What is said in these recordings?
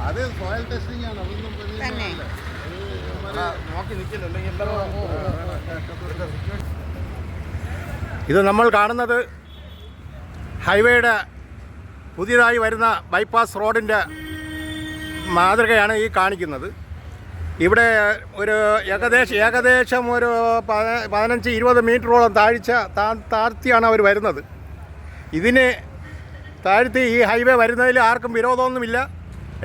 അത് soil testing ആണ്. അതൊന്നും ഇത് നമ്മൾ കാണുന്നത് ഹൈവേയുടെ പുതിയതായി വരുന്ന ബൈപ്പാസ് റോഡിൻ്റെ മാതൃകയാണ് ഈ കാണിക്കുന്നത്. ഇവിടെ ഒരു ഏകദേശം ഒരു 15-20 മീറ്ററോളം താഴ്ത്തിയാണ് അവർ വരുന്നത്. ഇതിന് താഴ്ത്തി ഈ ഹൈവേ വരുന്നതിൽ ആർക്കും വിരോധമൊന്നുമില്ല,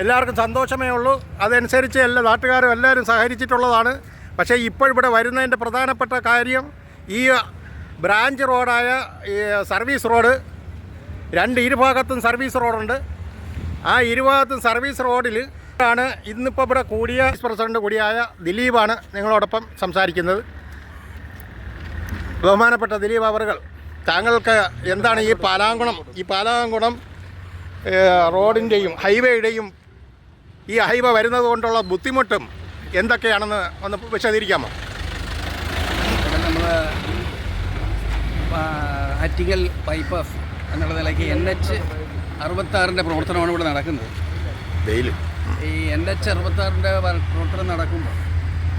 എല്ലാവർക്കും സന്തോഷമേ ഉള്ളൂ. അതനുസരിച്ച് എല്ലാ നാട്ടുകാരും എല്ലാവരും സഹകരിച്ചിട്ടുള്ളതാണ്. പക്ഷേ ഇപ്പോൾ ഇവിടെ വരുന്നതിൻ്റെ പ്രധാനപ്പെട്ട കാര്യം ഈ ബ്രാഞ്ച് റോഡായ ഈ സർവീസ് റോഡ്, ഇരുഭാഗത്തും സർവീസ് റോഡുണ്ട്. ആ ഇരുഭാഗത്തും സർവീസ് റോഡിൽ ആണ് ഇന്നിപ്പോൾ ഇവിടെ കൂടിയ പ്രസിഡന്റ് കൂടിയായ ദിലീപാണ് നിങ്ങളോടൊപ്പം സംസാരിക്കുന്നത്. ബഹുമാനപ്പെട്ട ദിലീപ് അവറുകൾ, താങ്കൾക്ക് എന്താണ് ഈ പാലാങ്കുണം റോഡിൻ്റെയും ഹൈവേയുടെയും ഈ ഹൈവേ വരുന്നത് കൊണ്ടുള്ള ബുദ്ധിമുട്ടും എന്തൊക്കെയാണെന്ന് ഒന്ന് വിശദീകരിക്കാമോ? നമ്മൾ ആറ്റിങ്ങൽ ബൈപ്പാസ് എന്നുള്ള നിലയ്ക്ക് NH-66 പ്രവർത്തനമാണ് ഇവിടെ നടക്കുന്നത്. ഈ NH-66 പ്രവർത്തനം നടക്കുമ്പോൾ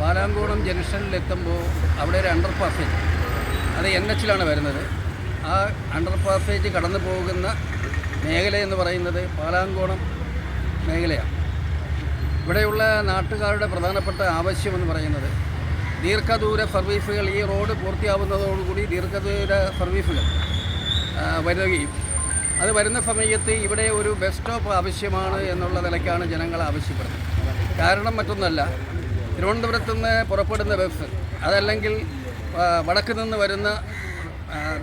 പാലാങ്കോണം ജംഗ്ഷനിലെത്തുമ്പോൾ അവിടെ ഒരു അണ്ടർ പാസേജ്, അത് NH-ലാണ് വരുന്നത്. ആ അണ്ടർ പാസേജ് കടന്നു പോകുന്ന മേഖല എന്ന് പറയുന്നത് പാലാങ്കോണം മേഖലയാണ്. ഇവിടെയുള്ള നാട്ടുകാരുടെ പ്രധാനപ്പെട്ട ആവശ്യമെന്ന് പറയുന്നത് ദീർഘദൂര സർവീസുകൾ, ഈ റോഡ് പൂർത്തിയാവുന്നതോടുകൂടി ദീർഘദൂര സർവീസുകൾ വരികയും അത് വരുന്ന സമയത്ത് ഇവിടെ ഒരു ബസ് സ്റ്റോപ്പ് ആവശ്യമാണ് എന്നുള്ള നിലയ്ക്കാണ് ജനങ്ങൾ ആവശ്യപ്പെടുന്നത്. കാരണം മറ്റൊന്നല്ല, തിരുവനന്തപുരത്തു നിന്ന് പുറപ്പെടുന്ന ബസ്, അതല്ലെങ്കിൽ വടക്ക് നിന്ന് വരുന്ന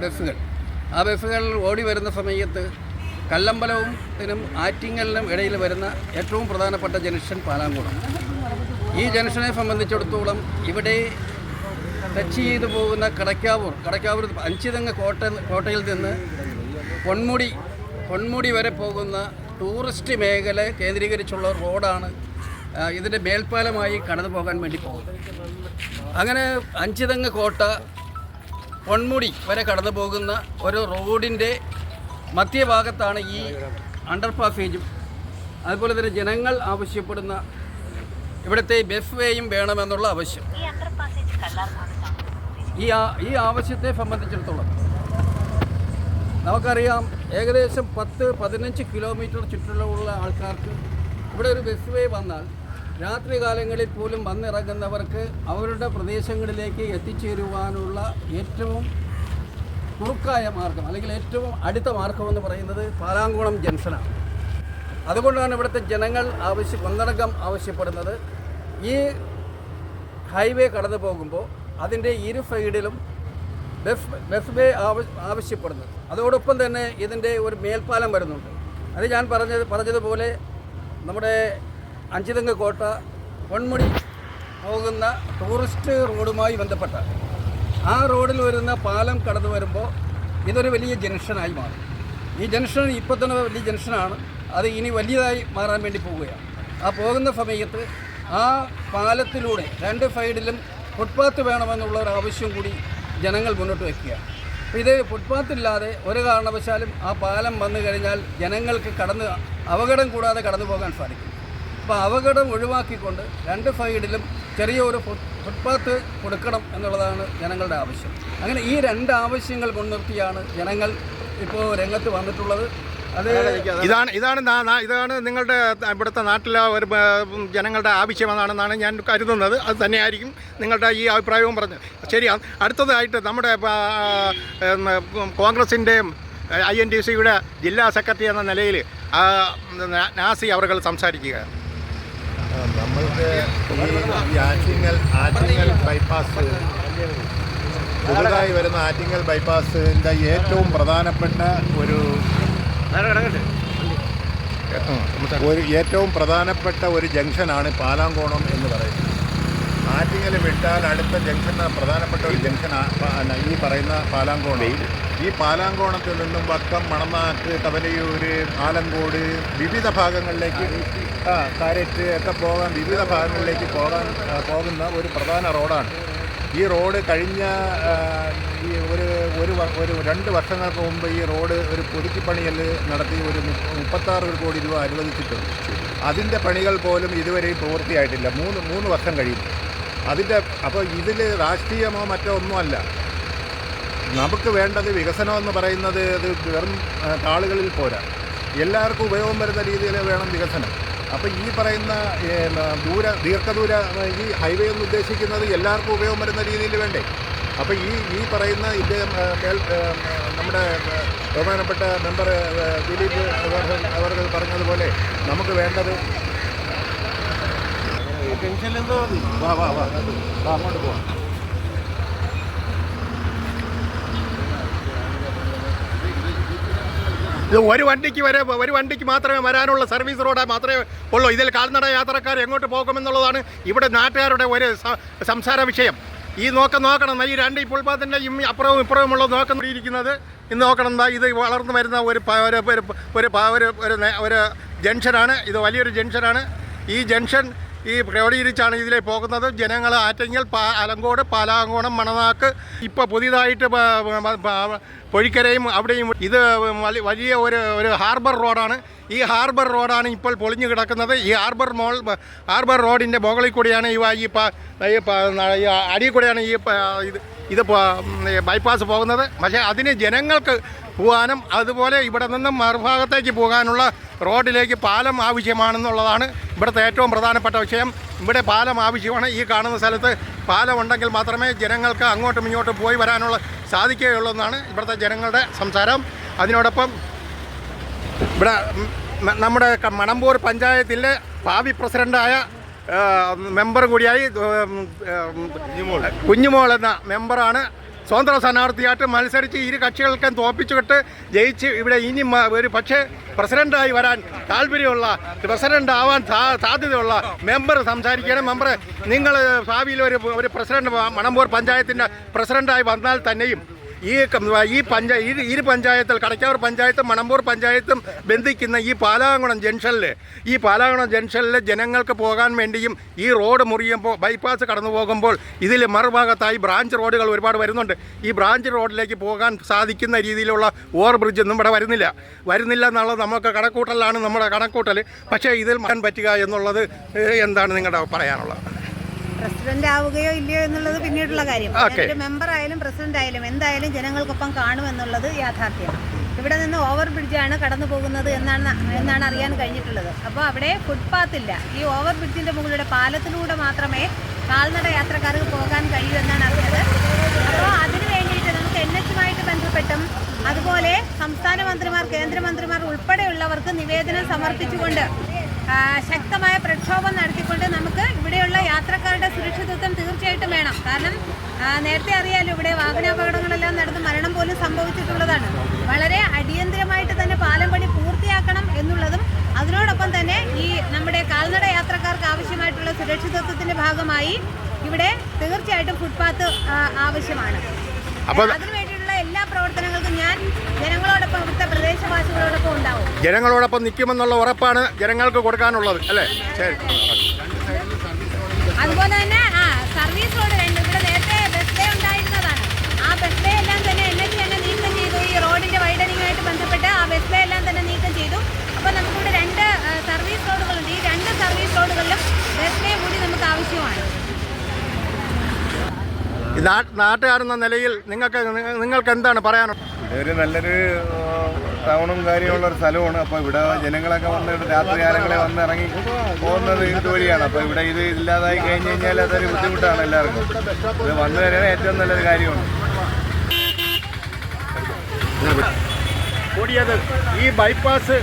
ബസ്സുകൾ, ആ ബസ്സുകൾ ഓടി വരുന്ന സമയത്ത് കല്ലമ്പലത്തിനും ആറ്റിങ്ങലിനും ഇടയിൽ വരുന്ന ഏറ്റവും പ്രധാനപ്പെട്ട ജംഗ്ഷൻ പാലാങ്കുളം. ഈ ജംഗ്ഷനെ സംബന്ധിച്ചിടത്തോളം ഇവിടെ ടച്ച് ചെയ്തു പോകുന്ന കടക്കാവൂർ അഞ്ചുതെങ്ങ് കോട്ടയിൽ നിന്ന് പൊന്മുടി വരെ പോകുന്ന ടൂറിസ്റ്റ് മേഖല കേന്ദ്രീകരിച്ചുള്ള റോഡാണ് ഇതിൻ്റെ മേൽപ്പാലമായി കടന്നു പോകാൻ വേണ്ടി പോകുന്നത്. അങ്ങനെ അഞ്ചുതെങ്ങ് കോട്ട പൊന്മുടി വരെ കടന്നു പോകുന്ന ഒരു റോഡിൻ്റെ മധ്യഭാഗത്താണ് ഈ അണ്ടർ പാസേജും അതുപോലെ തന്നെ ജനങ്ങൾ ആവശ്യപ്പെടുന്ന ഇവിടുത്തെ ബസ് വേയും വേണമെന്നുള്ള ആവശ്യം. ഈ ആവശ്യത്തെ സംബന്ധിച്ചിടത്തോളം നമുക്കറിയാം, ഏകദേശം 10-15 കിലോമീറ്റർ ചുറ്റിലുള്ള ആൾക്കാർക്ക് ഇവിടെ ഒരു ബസ് വേ വന്നാൽ രാത്രി കാലങ്ങളിൽ പോലും വന്നിറങ്ങുന്നവർക്ക് അവരുടെ പ്രദേശങ്ങളിലേക്ക് എത്തിച്ചേരുവാനുള്ള ഏറ്റവും കുറുക്കായ മാർഗം, അല്ലെങ്കിൽ ഏറ്റവും അടുത്ത മാർഗമെന്ന് പറയുന്നത് പാലാങ്കുളം ജംഗ്ഷനാണ്. അതുകൊണ്ടാണ് ഇവിടുത്തെ ജനങ്ങൾ ഒന്നടങ്കം ആവശ്യപ്പെടുന്നത്, ഈ ഹൈവേ കടന്നു പോകുമ്പോൾ അതിൻ്റെ ഇരു സൈഡിലും ബസ് വേ ആവശ്യപ്പെടുന്നത്. അതോടൊപ്പം തന്നെ ഇതിൻ്റെ ഒരു മേൽപ്പാലം വരുന്നുണ്ട്. അത് ഞാൻ പറഞ്ഞതുപോലെ നമ്മുടെ അഞ്ചുതെങ്ങ് കോട്ട പൊന്മുടി പോകുന്ന ടൂറിസ്റ്റ് റോഡുമായി ബന്ധപ്പെട്ട ആ റോഡിൽ വരുന്ന പാലം കടന്നു വരുമ്പോൾ ഇതൊരു വലിയ ജംഗ്ഷനായി മാറും. ഈ ജംഗ്ഷൻ ഇപ്പോൾ തന്നെ വലിയ ജംഗ്ഷനാണ്, അത് ഇനി വലിയതായി മാറാൻ വേണ്ടി പോവുകയാണ്. ആ പോകുന്ന സമയത്ത് ആ പാലത്തിലൂടെ രണ്ട് സൈഡിലും ഫുട്പാത്ത് വേണമെന്നുള്ള ഒരു ആവശ്യം കൂടി ജനങ്ങൾ മുന്നോട്ട് വയ്ക്കുകയാണ്. അപ്പോൾ ഇത് ഫുട്പാത്തില്ലാതെ ഒരു കാരണവശാലും ആ പാലം വന്നു കഴിഞ്ഞാൽ ജനങ്ങൾക്ക് അപകടം കൂടാതെ കടന്നു പോകാൻ സാധിക്കും. അപ്പോൾ അപകടം ഒഴിവാക്കിക്കൊണ്ട് രണ്ട് സൈഡിലും ചെറിയൊരു ഫുട്പാത്ത് കൊടുക്കണം എന്നുള്ളതാണ് ജനങ്ങളുടെ ആവശ്യം. അങ്ങനെ ഈ രണ്ട് ആവശ്യങ്ങൾ മുൻനിർത്തിയാണ് ജനങ്ങൾ ഇപ്പോൾ രംഗത്ത് വന്നിട്ടുള്ളത്. അത് ഇതാണ് നിങ്ങളുടെ ഇവിടുത്തെ നാട്ടിലെ ഒരു ജനങ്ങളുടെ ആവശ്യമെന്നാണെന്നാണ് ഞാൻ കരുതുന്നത്. അത് തന്നെയായിരിക്കും നിങ്ങളുടെ ഈ അഭിപ്രായവും പറഞ്ഞത്. ശരി, അടുത്തതായിട്ട് നമ്മുടെ കോൺഗ്രസിൻ്റെയും INTC-യുടെ ജില്ലാ സെക്രട്ടറി എന്ന നിലയിൽ നാസി അവർ സംസാരിക്കുക. നമ്മൾക്ക് ഈ ആറ്റിങ്ങൽ ബൈപ്പാസ്, പുതുതായി വരുന്ന ആറ്റിങ്ങൽ ബൈപ്പാസിൻ്റെ ഏറ്റവും പ്രധാനപ്പെട്ട ഒരു ജംഗ്ഷനാണ് പാലാങ്കോണം എന്ന് പറയുന്നത്. ആറ്റിങ്ങൽ വിട്ടാൽ അടുത്ത ജംഗ്ഷൻ പ്രധാനപ്പെട്ട ഒരു ജംഗ്ഷനാണ് ഈ പറയുന്ന പാലാങ്കോണം. ഈ പാലാങ്കോണത്തിൽ നിന്നും വക്കം, മണനാക്ക്, തവലയൂർ, ആലങ്കോട്, വിവിധ ഭാഗങ്ങളിലേക്ക് കാരറ്റ് ഒക്കെ പോകാൻ, വിവിധ ഭാഗങ്ങളിലേക്ക് പോകുന്ന ഒരു പ്രധാന റോഡാണ്. ഈ റോഡ് കഴിഞ്ഞ ഒരു 2 വർഷങ്ങൾക്ക് മുമ്പ് ഈ റോഡ് ഒരു പുതുക്കിപ്പണിയിൽ നടത്തി ഒരു 36 കോടി രൂപ അനുവദിച്ചിട്ടുണ്ട്. അതിൻ്റെ പണികൾ പോലും ഇതുവരെയും പൂർത്തിയായിട്ടില്ല. 3 വർഷം കഴിയും. അപ്പോൾ ഇതിൽ രാഷ്ട്രീയമോ മറ്റോ ഒന്നുമല്ല. നമുക്ക് വേണ്ടത് വികസനം എന്ന് പറയുന്നത് അത് വെറും ആളുകളിൽ പോരാ, എല്ലാവർക്കും ഉപയോഗം വരുന്ന രീതിയിൽ വേണം വികസനം. അപ്പോൾ ഈ പറയുന്ന ദീർഘദൂര ഈ ഹൈവേ എന്ന് ഉദ്ദേശിക്കുന്നത് എല്ലാവർക്കും ഉപയോഗം വരുന്ന രീതിയിൽ വേണ്ടേ? അപ്പോൾ ഈ പറയുന്ന നമ്മുടെ ബഹുമാനപ്പെട്ട മെമ്പർ ദിലീപ് അവർ പറഞ്ഞതുപോലെ നമുക്ക് വേണ്ടത് അങ്ങോട്ട് പോവാം. ഇത് ഒരു വണ്ടിക്ക് മാത്രമേ വരാനുള്ള സർവീസ് റോഡ് മാത്രമേ ഉള്ളൂ. ഇതിൽ കാൽനട യാത്രക്കാർ എങ്ങോട്ട് പോകുമെന്നുള്ളതാണ് ഇവിടെ നാട്ടുകാരുടെ ഒരു സംസാര വിഷയം. ഈ നോക്കണം ഈ 2 ഫുട്പാത്തിൻ്റെ അപ്പുറവും ഇപ്പുറവുമുള്ള നോക്കിയിരിക്കുന്നത് ഇന്ന് നോക്കണം. ഇത് വളർന്നു വരുന്ന ഒരു ജംഗ്ഷനാണ്. ഇത് വലിയൊരു ജംഗ്ഷനാണ്. ഈ ജംഗ്ഷൻ ഈ ക്രോഡീകരിച്ചാണ് ഇതിലേക്ക് പോകുന്നത്. ജനങ്ങൾ ആറ്റിങ്ങൽ, അലങ്കോട്, പാലാങ്കോണം, മണനാക്ക്, ഇപ്പോൾ പുതിയതായിട്ട് പൊഴിക്കരയും അവിടെയും. ഇത് വലിയ ഒരു ഹാർബർ റോഡാണ്. ഈ ഹാർബർ റോഡാണ് ഇപ്പോൾ പൊളിഞ്ഞു കിടക്കുന്നത്. ഈ ഹാർബർ റോഡിൻ്റെ മുകളിൽ കൂടിയാണ് ഈ അടിയിൽ കൂടെയാണ് ഇത് ബൈപ്പാസ് പോകുന്നത്. പക്ഷേ അതിന് ജനങ്ങൾക്ക് പോകാനും അതുപോലെ ഇവിടെ നിന്നും മറുഭാഗത്തേക്ക് പോകാനുള്ള റോഡിലേക്ക് പാലം ആവശ്യമാണെന്നുള്ളതാണ് ഇവിടുത്തെ ഏറ്റവും പ്രധാനപ്പെട്ട വിഷയം. ഇവിടെ പാലം ആവശ്യമാണ്. ഈ കാണുന്ന സ്ഥലത്ത് പാലം ഉണ്ടെങ്കിൽ മാത്രമേ ജനങ്ങൾക്ക് അങ്ങോട്ടും ഇങ്ങോട്ടും പോയി വരാനുള്ള സാധിക്കുകയുള്ളൂ എന്നാണ് ഇവിടുത്തെ ജനങ്ങളുടെ സംസാരം. അതിനോടൊപ്പം ഇവിടെ നമ്മുടെ മണമ്പൂർ പഞ്ചായത്തിലെ ഭാവി പ്രസിഡൻ്റായ മെമ്പർ കൂടിയായി കുഞ്ഞുമോൾ എന്ന മെമ്പറാണ് സ്വതന്ത്ര സ്ഥാനാർത്ഥിയായിട്ട് മത്സരിച്ച് ഇരു കക്ഷികൾക്കും തോൽപ്പിച്ചുവിട്ട് ജയിച്ച് ഇവിടെ ഇനി പക്ഷേ പ്രസിഡൻ്റായി വരാൻ താല്പര്യമുള്ള, പ്രസിഡൻ്റ് ആവാൻ സാധ്യതയുള്ള മെമ്പർ സംസാരിക്കണം. മെമ്പർ, നിങ്ങൾ ഭാവിയിൽ ഒരു പ്രസിഡന്റ് മണമ്പൂർ പഞ്ചായത്തിൻ്റെ പ്രസിഡൻ്റായി വന്നാൽ തന്നെയും ഇരു പഞ്ചായത്തിൽ, കടയ്ക്കാവൂർ പഞ്ചായത്തും മണമ്പൂർ പഞ്ചായത്തും ബന്ധിക്കുന്ന ഈ പാലാകുളം ജംഗ്ഷനിൽ ജനങ്ങൾക്ക് പോകാൻ വേണ്ടിയും ഈ റോഡ് മുറിയുമ്പോൾ ബൈപ്പാസ് കടന്നു പോകുമ്പോൾ ഇതിൽ മറുഭാഗത്തായി ബ്രാഞ്ച് റോഡുകൾ ഒരുപാട് വരുന്നുണ്ട്. ഈ ബ്രാഞ്ച് റോഡിലേക്ക് പോകാൻ സാധിക്കുന്ന രീതിയിലുള്ള ഓവർ ബ്രിഡ്ജൊന്നും ഇവിടെ വരുന്നില്ല എന്നുള്ളത് നമുക്ക് കണക്കൂട്ടലാണ് നമ്മുടെ കണക്കൂട്ടൽ. പക്ഷേ ഇതിൽ മാറ്റാൻ പറ്റുക എന്നുള്ളത് എന്താണ് നിങ്ങളുടെ പറയാനുള്ളത്? പ്രസിഡന്റ് ആവുകയോ ഇല്ലയോ എന്നുള്ളത് പിന്നീടുള്ള കാര്യം. ഒരു മെമ്പർ ആയാലും പ്രസിഡന്റ് ആയാലും എന്തായാലും ജനങ്ങൾക്കൊപ്പം കാണുമെന്നുള്ളത് യാഥാർത്ഥ്യം. ഇവിടെ നിന്ന് ഓവർ ബ്രിഡ്ജാണ് കടന്നു പോകുന്നത് എന്നാണ് അറിയാൻ കഴിഞ്ഞിട്ടുള്ളത്. അപ്പോൾ അവിടെ ഫുട്പാത്ത് ഇല്ല. ഈ ഓവർ ബ്രിഡ്ജിന്റെ മുകളിലൂടെ പാലത്തിലൂടെ മാത്രമേ കാൽനട യാത്രക്കാർക്ക് പോകാൻ കഴിയൂ എന്നാണ് അറിഞ്ഞത്. അപ്പോൾ അതിനു വേണ്ടിയിട്ട് നമുക്ക് NH-യുമായിട്ട് ബന്ധപ്പെട്ടും അതുപോലെ സംസ്ഥാന മന്ത്രിമാർ, കേന്ദ്രമന്ത്രിമാർ ഉൾപ്പെടെയുള്ളവർക്ക് നിവേദനം സമർപ്പിച്ചുകൊണ്ട് ശക്തമായ പ്രക്ഷോഭം നടത്തിക്കൊണ്ട് നമുക്ക് ഇവിടെയുള്ള യാത്രക്കാരുടെ സുരക്ഷിതത്വം തീർച്ചയായിട്ടും വേണം. കാരണം നേരത്തെ അറിയാലോ, ഇവിടെ വാഹനാപകടങ്ങളെല്ലാം നടന്ന് മരണം പോലും സംഭവിച്ചിട്ടുള്ളതാണ്. വളരെ അടിയന്തരമായിട്ട് തന്നെ പാലം പണി പൂർത്തിയാക്കണം എന്നുള്ളതും അതിനോടൊപ്പം തന്നെ ഈ നമ്മുടെ കാൽനട യാത്രക്കാർക്ക് ആവശ്യമായിട്ടുള്ള സുരക്ഷിതത്വത്തിന്റെ ഭാഗമായി ഇവിടെ തീർച്ചയായിട്ടും ഫുട്പാത്ത് ആവശ്യമാണ്. അതിനുവേണ്ടിയിട്ടുള്ള എല്ലാ പ്രവർത്തനങ്ങൾക്കും ഞാൻ ജനങ്ങളോടൊപ്പം, ഇവിടുത്തെ പ്രദേശവാസികളോടൊപ്പം ഉണ്ടാവും. ജനങ്ങളോടൊപ്പം നിൽക്കുമെന്നുള്ള ഉറപ്പാണ് ജനങ്ങൾക്ക് കൊടുക്കാനുള്ളത്, അല്ലേ? ശരി. അതുപോലെ തന്നെ സർവീസ് റോഡ് ഇവിടെ നേരത്തെ ബസ് ഡേ ഉണ്ടായിരുന്നതാണ്. ആ ബസ് ഡേ എല്ലാം തന്നെ NH തന്നെ നീക്കം ചെയ്തു. ഈ റോഡിന്റെ വൈഡനിങ്ങുമായിട്ട് ബന്ധപ്പെട്ട് ആ ബസ് ഡേ എല്ലാം തന്നെ നീക്കം ചെയ്തു. അപ്പോൾ നമുക്കിവിടെ 2 സർവീസ് റോഡുകളുണ്ട്. ഈ 2 സർവീസ് റോഡുകളിലും ബസ് ഡേ കൂടി നമുക്ക് ആവശ്യമാണ്. നാട്ടുകാരെന്ന നിലയിൽ നിങ്ങൾക്ക് എന്താണ് പറയാനുള്ളത്? ഒരു നല്ലൊരു ടൗണും കാര്യമുള്ളൊരു സ്ഥലമാണ്. അപ്പോൾ ഇവിടെ ജനങ്ങളൊക്കെ വന്ന് രാത്രികാലങ്ങളെ വന്നിറങ്ങി പോകുന്നത് ഇതുവഴിയാണ്. അപ്പോൾ ഇവിടെ ഇത് ഇല്ലാതായി കഴിഞ്ഞ് കഴിഞ്ഞാൽ അതൊരു ബുദ്ധിമുട്ടാണ് എല്ലാവർക്കും. ഇത് വന്നു തരാൻ ഏറ്റവും നല്ലൊരു കാര്യമാണ്. കൂടിയത് ഈ ബൈപ്പാസ്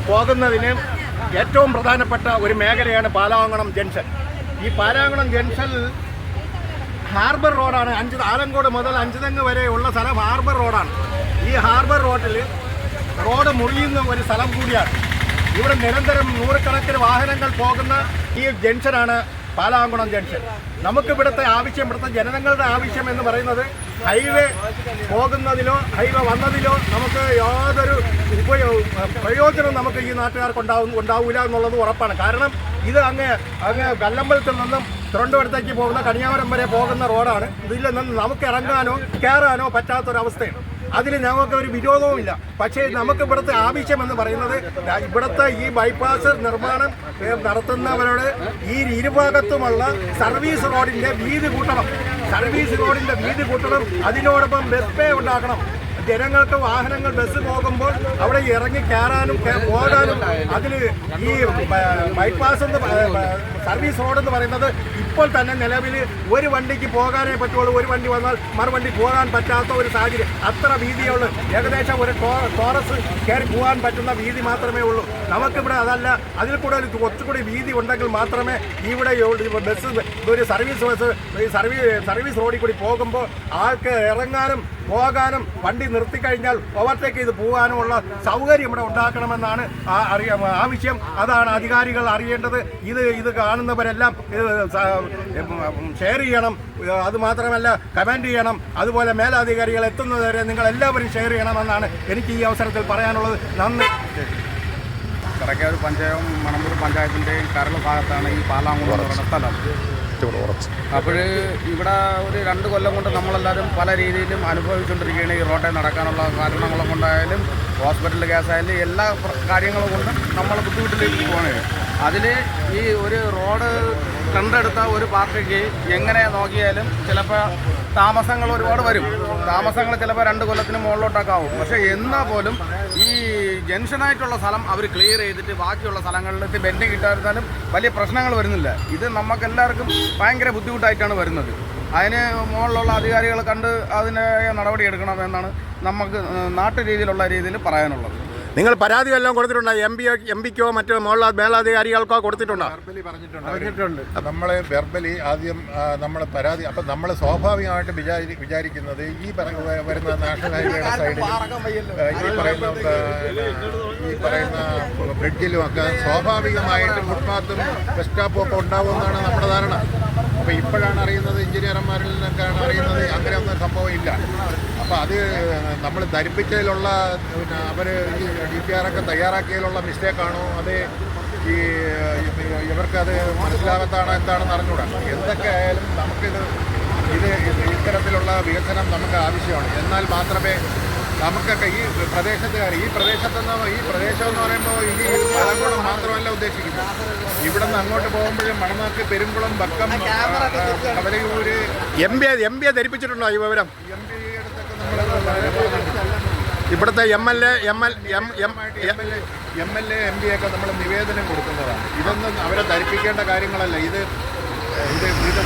പോകുന്നതിന് ഏറ്റവും പ്രധാനപ്പെട്ട ഒരു മേഖലയാണ് പാലാകുളം ജംഗ്ഷൻ. ഈ പാലാകുളം ജംഗ്ഷനിൽ ഹാർബർ റോഡാണ്. ആലങ്കോട് മുതൽ അഞ്ചുതെങ്ങ് വരെ ഉള്ള സ്ഥലം ഹാർബർ റോഡാണ്. ഈ ഹാർബർ റോഡിൽ റോഡ് മുറിയുന്ന ഒരു സ്ഥലം കൂടിയാണ്. ഇവിടെ നിരന്തരം നൂറുകണക്കിന് വാഹനങ്ങൾ പോകുന്ന ഈ ജംഗ്ഷനാണ് പാലാകുളം ജംഗ്ഷൻ. നമുക്കിവിടുത്തെ ആവശ്യം, ഇവിടുത്തെ ജനങ്ങളുടെ ആവശ്യം എന്ന് പറയുന്നത് ഹൈവേ പോകുന്നതിലോ ഹൈവേ വന്നതിലോ നമുക്ക് യാതൊരു പ്രയോജനം നമുക്ക് ഈ നാട്ടുകാർക്ക് ഉണ്ടാവില്ല എന്നുള്ളത് ഉറപ്പാണ്. കാരണം ഇത് അങ്ങ് കല്ലമ്പലത്തിൽ നിന്നും തിരുവനന്തപുരത്തേക്ക് പോകുന്ന കണിയാപുരം വരെ പോകുന്ന റോഡാണ്. ഇതിൽ നിന്ന് നമുക്ക് ഇറങ്ങാനോ കയറാനോ പറ്റാത്തൊരവസ്ഥയാണ്. അതിൽ ഞങ്ങൾക്ക് ഒരു വിരോധവുമില്ല. പക്ഷേ നമുക്ക് ഇവിടുത്തെ ആവശ്യമെന്ന് പറയുന്നത് ഇവിടുത്തെ ഈ ബൈപ്പാസ് നിർമ്മാണം നടത്തുന്നവരോട് ഈ ഇരുഭാഗത്തുമുള്ള സർവീസ് റോഡിൻ്റെ വീതി കൂട്ടണം. സർവീസ് റോഡിൻ്റെ വീതി കൂട്ടണം. അതിനോടൊപ്പം ബസ് പേ ഉണ്ടാക്കണം. ജനങ്ങൾക്ക് വാഹനങ്ങൾ ബസ് പോകുമ്പോൾ അവിടെ ഇറങ്ങി കയറാനും പോകാനും അതിൽ ഈ ബൈപ്പാസ് എന്ന് സർവീസ് റോഡ് എന്ന് പറയുന്നത് ഇപ്പോൾ തന്നെ നിലവിൽ ഒരു വണ്ടിക്ക് പോകാനേ പറ്റുള്ളൂ. ഒരു വണ്ടി വന്നാൽ മറുവണ്ടി പോകാൻ പറ്റാത്ത ഒരു സാഹചര്യം. അത്ര വീതിയുള്ളൂ. ഏകദേശം ഒരു ടോറസ് കയറി പോകാൻ പറ്റുന്ന വീതി മാത്രമേ ഉള്ളൂ. നമുക്കിവിടെ അതല്ല. അതിൽ കൂടെ ഒരു കുറച്ചുകൂടി വീതി ഉണ്ടെങ്കിൽ മാത്രമേ ഇവിടെ ബസ് ഒരു സർവീസ് ബസ് സർവീസ് റോഡിൽ കൂടി പോകുമ്പോൾ ആൾക്ക് ഇറങ്ങാനും പോകാനും വണ്ടി നിർത്തിക്കഴിഞ്ഞാൽ ഓവർടേക്ക് ചെയ്ത് പോകാനുമുള്ള സൗകര്യം ഇവിടെ ഉണ്ടാക്കണമെന്നാണ് ആവശ്യം. അതാണ് അധികാരികൾ അറിയേണ്ടത്. ഇത് കാണുന്നവരെല്ലാം ഷെയർ ചെയ്യണം. അതുമാത്രമല്ല കമൻറ്റ് ചെയ്യണം. അതുപോലെ മേലധികാരികൾ എത്തുന്നതുവരെ നിങ്ങൾ എല്ലാവരും ഷെയർ ചെയ്യണമെന്നാണ് എനിക്ക് ഈ അവസരത്തിൽ പറയാനുള്ളത്. നന്ദി. കടക്കാവൂർ പഞ്ചായത്തും മണമ്പൂർ പഞ്ചായത്തിൻ്റെയും കരൾ ഭാഗത്താണ് ഈ പാലാങ്കുളം എന്ന് പറയുന്ന സ്ഥലം. അപ്പോൾ ഇവിടെ ഒരു 2 കൊല്ലം കൊണ്ട് നമ്മളെല്ലാവരും പല രീതിയിലും അനുഭവിച്ചുകൊണ്ടിരിക്കുകയാണ്. ഈ റോഡിൽ നടക്കാനുള്ള കാരണങ്ങളും കൊണ്ടായാലും ഹോസ്പിറ്റൽ കേസായാലും എല്ലാ കാര്യങ്ങളും കൊണ്ടും നമ്മൾ ബുദ്ധിമുട്ടിലേക്ക് പോവുകയാണ്. അതിൽ ഈ ഒരു റോഡ് കണ്ടെടുത്ത ഒരു പാർട്ടിക്ക് എങ്ങനെ നോക്കിയാലും ചിലപ്പോൾ താമസങ്ങൾ ഒരുപാട് വരും. താമസങ്ങൾ ചിലപ്പോൾ 2 കൊല്ലത്തിന് മുകളിലോട്ടൊക്കെ ആവും. പക്ഷേ എന്നാൽ പോലും ഈ ജംഗ്ഷനായിട്ടുള്ള സ്ഥലം അവർ ക്ലിയർ ചെയ്തിട്ട് ബാക്കിയുള്ള സ്ഥലങ്ങളിലേക്ക് ബെൻഡ് കിട്ടാതിരുന്നാലും വലിയ പ്രശ്നങ്ങൾ വരുന്നില്ല. ഇത് നമുക്കെല്ലാവർക്കും ഭയങ്കര ബുദ്ധിമുട്ടായിട്ടാണ് വരുന്നത്. അതിന് മുകളിലുള്ള അധികാരികൾ കണ്ട് അതിന് നടപടി എടുക്കണമെന്നാണ് നമുക്ക് നാട്ടുരീതിയിലുള്ള രീതിയിൽ പറയാനുള്ളത്. നിങ്ങൾ പരാതി വല്ലതും കൊടുത്തിട്ടുണ്ടോ? എം പിക്കോ മറ്റോ മേലധികാരികൾക്കോ കൊടുത്തിട്ടുണ്ടോ? പറഞ്ഞിട്ടുണ്ട്. നമ്മളെ വെർബലി ആദ്യം നമ്മൾ പരാതി. അപ്പം നമ്മൾ സ്വാഭാവികമായിട്ട് വിചാരിക്കുന്നത് ഈ വരുന്ന നാഷണൽ ഹൈവേയുടെ സൈഡിൽ ഈ പറയുന്ന ബ്രിഡ്ജിലുമൊക്കെ സ്വാഭാവികമായിട്ട് ഫുട്പാത്തും ബസ് സ്റ്റോപ്പും ഒക്കെ ഉണ്ടാവുമെന്നാണ് നമ്മുടെ ധാരണ. അപ്പോൾ ഇപ്പോഴാണ് അറിയുന്നത്, എഞ്ചിനീയർമാരിൽ നിന്നൊക്കെയാണ് അറിയുന്നത് അങ്ങനെ ഒന്നും സംഭവം ഇല്ല. അപ്പോൾ അത് നമ്മൾ ധരിപ്പിച്ചതിലുള്ള അവർ ഈ DPR ഒക്കെ തയ്യാറാക്കിയതിലുള്ള മിസ്റ്റേക്കാണോ അത് ഈ ഇവർക്കത് മനസ്സിലാകത്താണോ എന്താണെന്ന് അറിഞ്ഞുകൂടാ. എന്തൊക്കെ ആയാലും നമുക്കിത് ഇത്തരത്തിലുള്ള വികസനം നമുക്ക് ആവശ്യമാണ്. എന്നാൽ മാത്രമേ നമുക്കൊക്കെ ഈ പ്രദേശത്തുകാർ ഈ പ്രദേശം എന്ന് പറയുമ്പോൾ ഈ പാലക്കുളം മാത്രമല്ല ഉദ്ദേശിക്കുന്നത്. ഇവിടെ നിന്ന് അങ്ങോട്ട് പോകുമ്പോഴും മണനാക്ക്, പെരുമ്പുളം, ബക്കം, കവലയൂര് എം പി ധരിപ്പിച്ചിട്ടുണ്ടോ ഈ വിവരം? MP അടുത്തൊക്കെ നമ്മൾ ഇവിടുത്തെ MLA MP ഒക്കെ നമ്മൾ നിവേദനം കൊടുക്കുന്നതാണ്. ഇതൊന്നും അവരെ ധരിപ്പിക്കേണ്ട കാര്യങ്ങളല്ല. ഇത്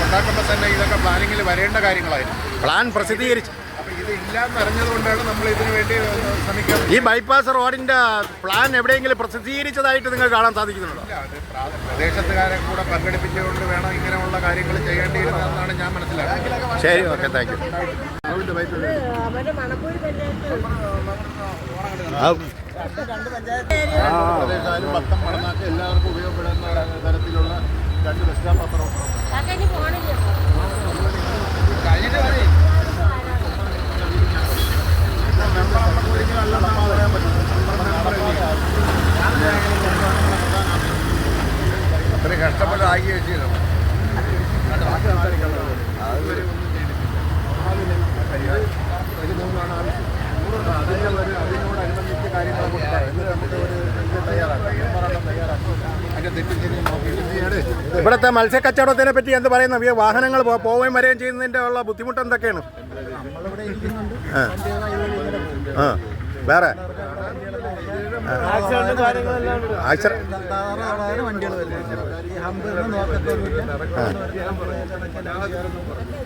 ഉണ്ടാക്കുമ്പോൾ തന്നെ ഇതൊക്കെ പ്ലാനിങ്ങിൽ വരേണ്ട കാര്യങ്ങളായിരുന്നു. പ്ലാൻ പ്രസിദ്ധീകരിച്ചു. അപ്പോൾ ഇത് ഇല്ലാന്ന് അറിഞ്ഞതുകൊണ്ടാണ് നമ്മൾ ഇതിനു വേണ്ടി ശ്രമിക്കുന്നത്. ഈ ബൈപ്പാസ് റോഡിന്റെ പ്ലാൻ എവിടെയെങ്കിലും പ്രസിദ്ധീകരിച്ചതായിട്ട് നിങ്ങൾക്ക് കാണാൻ സാധിക്കുന്നുണ്ടോ? അത് പ്രദേശത്തുകാരെ കൂടെ പങ്കെടുപ്പിച്ചുകൊണ്ട് വേണം ഇങ്ങനെയുള്ള കാര്യങ്ങൾ ചെയ്യേണ്ടിയിരുന്നതെന്നാണ് ഞാൻ മനസ്സിലാക്കുന്നത്. ശരി, ഓക്കെ, താങ്ക് യു. പ്രദേശമായാലും പത്തം മണനാക്ക് എല്ലാവർക്കും ഉപയോഗപ്പെടുന്ന തരത്തിലുള്ള 2 ബസ് സ്റ്റാപ്പ് അപ്പുറം അത്രയും കഷ്ടപ്പെട്ട് ആക്കി വെച്ചിരുന്നു. അതിനോടനുബന്ധിച്ച് കാര്യങ്ങൾ നമുക്ക് ഇവിടുത്തെ മത്സ്യക്കച്ചവടത്തിനെ പറ്റി എന്ത് പറയുന്നു? വാഹനങ്ങൾ പോവുകയും വരികയും ചെയ്യുന്നതിൻ്റെ ഉള്ള ബുദ്ധിമുട്ട് എന്തൊക്കെയാണ്? വേറെ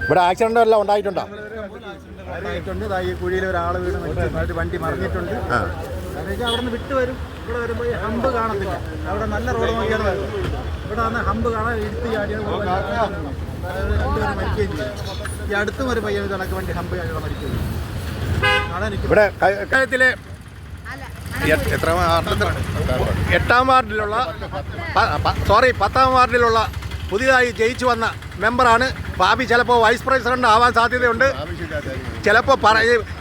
ഇവിടെ ആക്സിഡന്റ് എല്ലാം ഉണ്ടായിട്ടുണ്ടോ? ഈ കുഴിയിൽ ഒരാൾ വീണ് വണ്ടി മറിഞ്ഞിട്ടുണ്ട്. അവിടെ നിന്ന് വിട്ട് വരും. ഇവിടെ വരുമ്പോൾ ഈ ഹമ്പ് കാണത്തില്ല. അവിടെ നല്ല റോഡ് നോക്കിയാണ് വരുന്നത്. ഇവിടെ വന്ന് ഹമ്പ് കാണാൻ എടുത്ത് ചാടിയാണ് രണ്ടുപേരും മരിക്കുകയും ചെയ്യും. ഈ അടുത്തും ഒരു പയ്യൻ ഇതണക്ക് വണ്ടി ഹമ്പ് ചാടിയാണ് മരിക്കുന്നത്. ഇവിടെ കയത്തിലെ 8ാം വാർഡിലുള്ള പുതിയതായി ജയിച്ചു വന്ന മെമ്പറാണ്. ഭാവി ചിലപ്പോൾ വൈസ് പ്രസിഡന്റ് ആവാൻ സാധ്യതയുണ്ട്. ചിലപ്പോൾ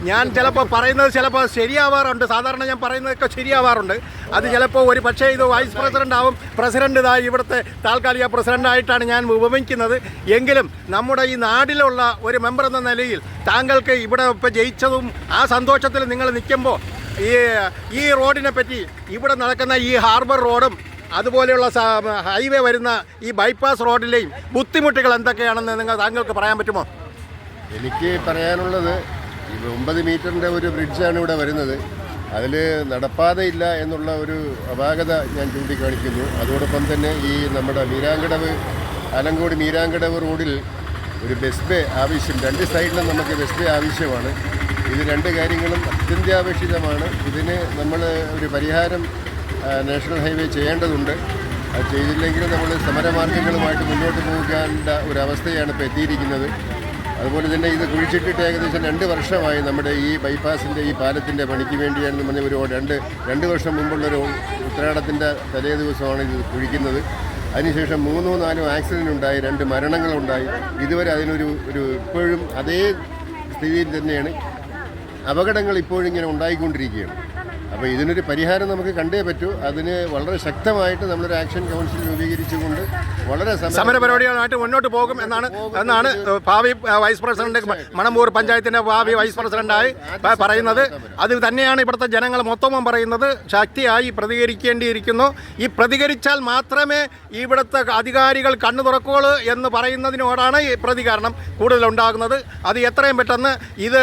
ഞാൻ പറയുന്നത് ചിലപ്പോൾ ശരിയാവാറുണ്ട്. സാധാരണ ഞാൻ പറയുന്നതൊക്കെ ശരിയാവാറുണ്ട്. അത് ചിലപ്പോൾ ഒരു പക്ഷേ ഇത് വൈസ് പ്രസിഡന്റ് ആവും. പ്രസിഡന്റ് ഇതായി ഇവിടുത്തെ താൽക്കാലിക പ്രസിഡന്റായിട്ടാണ് ഞാൻ ഉപമിക്കുന്നത്. എങ്കിലും നമ്മുടെ ഈ നാട്ടിലുള്ള ഒരു മെമ്പർ എന്ന നിലയിൽ താങ്കൾക്ക് ഇവിടെ ഇപ്പോൾ ജയിച്ചതും ആ സന്തോഷത്തിൽ നിങ്ങൾ നിൽക്കുമ്പോൾ ഈ റോഡിനെ പറ്റി ഇവിടെ നടക്കുന്ന ഈ ഹാർബർ റോഡും അതുപോലെയുള്ള ഹൈവേ വരുന്ന ഈ ബൈപ്പാസ് റോഡിലെയും ബുദ്ധിമുട്ടുകൾ എന്തൊക്കെയാണെന്ന് താങ്കൾക്ക് പറയാൻ പറ്റുമോ? എനിക്ക് പറയാനുള്ളത് 9 മീറ്ററിൻ്റെ ഒരു ബ്രിഡ്ജാണ് ഇവിടെ വരുന്നത്. അതിൽ നടപ്പാതയില്ല എന്നുള്ള ഒരു അപാകത ഞാൻ ചൂണ്ടിക്കാണിക്കുന്നു. അതോടൊപ്പം തന്നെ ഈ നമ്മുടെ ആലങ്കോട് മീരാങ്കടവ് റോഡിൽ ഒരു ബസ് ബേ ആവശ്യം, 2 സൈഡിലും നമുക്ക് ബസ് ബേ ആവശ്യമാണ്. ഇത് 2 കാര്യങ്ങളും അത്യന്താപേക്ഷിതമാണ്. ഇതിന് നമ്മൾ ഒരു പരിഹാരം നാഷണൽ ഹൈവേ ചെയ്യേണ്ടതുണ്ട്. അത് ചെയ്തില്ലെങ്കിൽ നമ്മൾ സമരമാർഗങ്ങളുമായിട്ട് മുന്നോട്ട് പോകേണ്ട ഒരവസ്ഥയാണ് ഇപ്പോൾ എത്തിയിരിക്കുന്നത്. അതുപോലെ തന്നെ ഇത് കുഴിച്ചിട്ടിട്ട് ഏകദേശം 2 വർഷമായി. നമ്മുടെ ഈ ബൈപ്പാസിൻ്റെ ഈ പാലത്തിൻ്റെ പണിക്ക് വേണ്ടിയാണ് നമ്മൾ ഒരു 2 വർഷം മുമ്പുള്ളൊരു ഉത്രാടത്തിൻ്റെ തലേ ദിവസമാണ് ഇത് കുഴിക്കുന്നത്. അതിനുശേഷം 3-4 ആക്സിഡൻ്റ് ഉണ്ടായി, 2 മരണങ്ങളുണ്ടായി. ഇതുവരെ അതിനൊരു ഇപ്പോഴും അതേ സ്ഥിതിയിൽ തന്നെയാണ്. അപകടങ്ങൾ ഇപ്പോഴും ഇങ്ങനെ ഉണ്ടായിക്കൊണ്ടിരിക്കുകയാണ്. അപ്പോൾ ഇതിനൊരു പരിഹാരം നമുക്ക് കണ്ടേ പറ്റൂ. അതിന് വളരെ ശക്തമായിട്ട് നമ്മളൊരു ആക്ഷൻ കൗൺസിൽ രൂപീകരിച്ചുകൊണ്ട് വളരെ സമരപരിപാടികളുമായിട്ട് മുന്നോട്ട് പോകും എന്നാണ് ഭാവി വൈസ് പ്രസിഡന്റ്, മണമ്പൂർ പഞ്ചായത്തിൻ്റെ ഭാവി വൈസ് പ്രസിഡന്റായി പറയുന്നത്. അത് തന്നെയാണ് ഇവിടുത്തെ ജനങ്ങൾ മൊത്തവും പറയുന്നത്. ശക്തിയായി പ്രതികരിക്കേണ്ടിയിരിക്കുന്നു. ഈ പ്രതികരിച്ചാൽ മാത്രമേ ഇവിടുത്തെ അധികാരികൾ കണ്ണു തുറക്കുകയുള്ളൂ എന്ന് പറയുന്നതിനോടാണ് ഈ പ്രതികരണം കൂടുതലുണ്ടാകുന്നത്. അത് എത്രയും പെട്ടെന്ന് ഇത്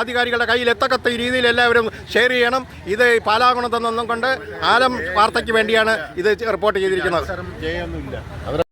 അധികാരികളുടെ കയ്യിൽ എത്തക്കത്ത രീതിയിൽ എല്ലാവരും ഷെയർ ചെയ്യണം. ഇത് പാലാകുണത്തെന്നൊന്നും കൊണ്ട് ആലം വാർത്തയ്ക്ക് വേണ്ടിയാണ് ഇത് റിപ്പോർട്ട് ചെയ്തിരിക്കുന്നത്.